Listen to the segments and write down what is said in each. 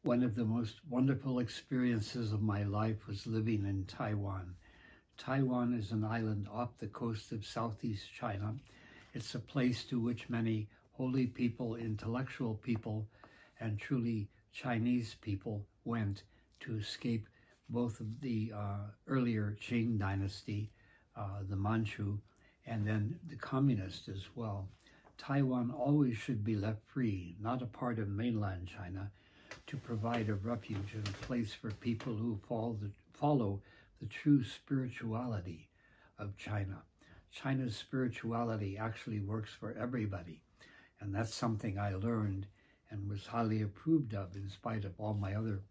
One of the most wonderful experiences of my life was living in Taiwan. Taiwan is an island off the coast of Southeast China. It's a place to which many holy people, intellectual people, and truly Chinese people went to escape both of the earlier Qing dynasty, the Manchu, and then the communists as well. Taiwan always should be left free, not a part of mainland China, to provide a refuge and a place for people who follow the true spirituality of China. China's spirituality actually works for everybody, and that's something I learned and was highly approved of in spite of all my other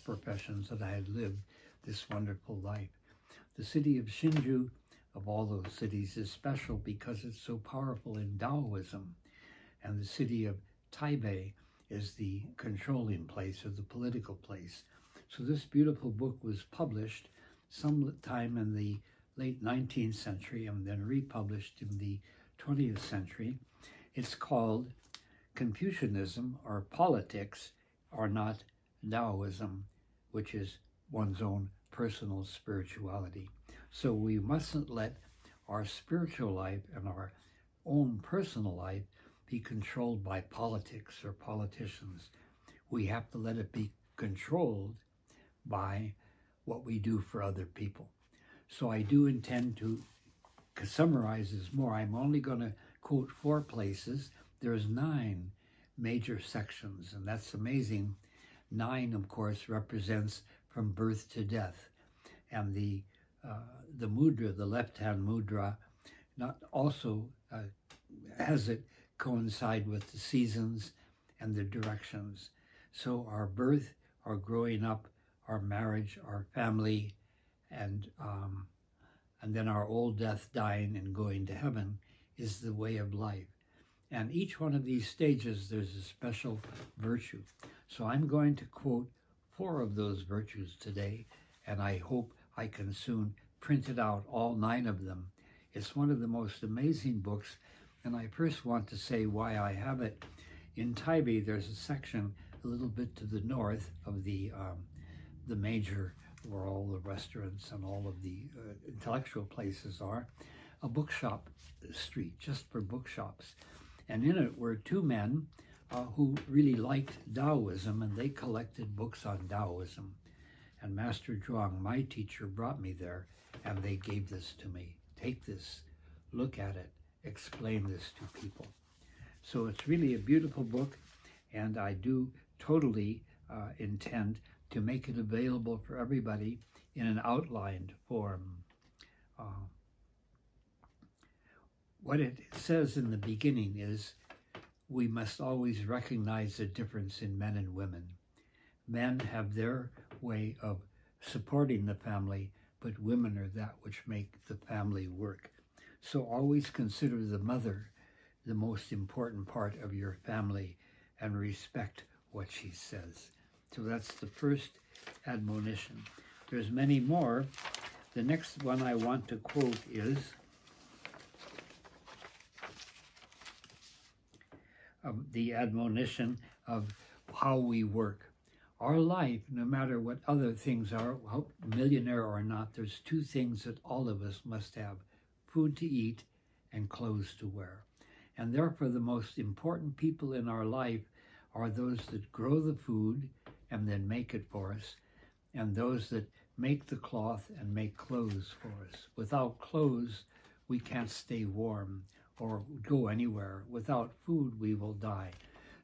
professions that I had lived this wonderful life. The city of Hsinchu, of all those cities, is special because it's so powerful in Daoism, and the city of Taipei is the controlling place or the political place. So this beautiful book was published sometime in the late 19th century and then republished in the 20th century. It's called Confucianism or Politics Are Not Daoism, which is one's own personal spirituality. So we mustn't let our spiritual life and our own personal life be controlled by politics or politicians. We have to let it be controlled by what we do for other people. So I do intend to summarize this more. I'm only going to quote 4 places. There's 9 major sections, and that's amazing. 9, of course, represents from birth to death. And the mudra, the left-hand mudra, not also has it coincide with the seasons and the directions. So our birth, our growing up, our marriage, our family, and then our old death, dying, and going to heaven is the way of life. And each one of these stages, there's a special virtue. So I'm going to quote 4 of those virtues today, and I hope I can soon print it out, all 9 of them. It's one of the most amazing books, and I first want to say why I have it. In Taipei, there's a section a little bit to the north of the major, where all the restaurants and all of the intellectual places are, a bookshop street, just for bookshops. And in it were 2 men who really liked Taoism, and they collected books on Taoism. And Master Zhuang, my teacher, brought me there, and they gave this to me. Take this, look at it, explain this to people. So it's really a beautiful book, and I do totally intend to make it available for everybody in an outlined form. What it says in the beginning is, we must always recognize the difference in men and women. Men have their way of supporting the family, but women are that which make the family work. So always consider the mother the most important part of your family and respect what she says. So that's the first admonition. There's many more. The next one I want to quote is the admonition of how we work. Our life, no matter what other things are, millionaire or not, there's 2 things that all of us must have: food to eat and clothes to wear. And therefore the most important people in our life are those that grow the food and then make it for us, and those that make the cloth and make clothes for us. Without clothes, we can't stay warm or go anywhere. Without food, we will die.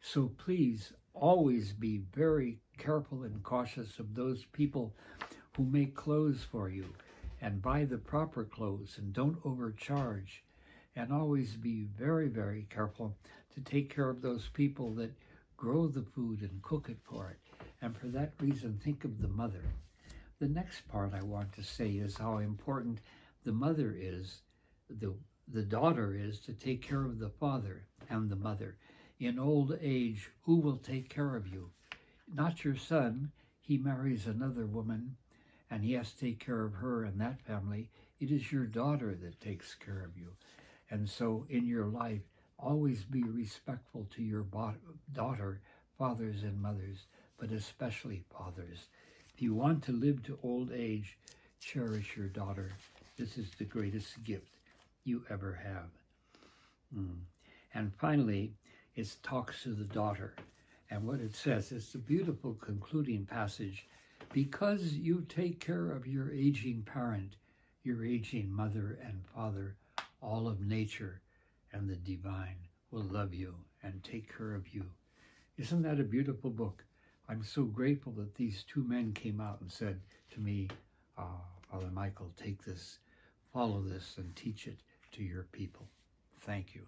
So please always be very careful and cautious of those people who make clothes for you, and buy the proper clothes and don't overcharge. And always be very, very careful to take care of those people that grow the food and cook it for it. And for that reason, think of the mother. The next part I want to say is how important the mother is, the daughter is, to take care of the father and the mother. In old age, who will take care of you? Not your son. He marries another woman, and he has to take care of her and that family. It is your daughter that takes care of you. And so in your life, always be respectful to your daughter, fathers and mothers. but especially fathers. If you want to live to old age, cherish your daughter. This is the greatest gift you ever have. And finally, it talks to the daughter. And what it says, it's a beautiful concluding passage. Because you take care of your aging parent, your aging mother and father, all of nature and the divine will love you and take care of you. Isn't that a beautiful book? I'm so grateful that these two men came out and said to me, Father Michael, take this, follow this, and teach it to your people. Thank you.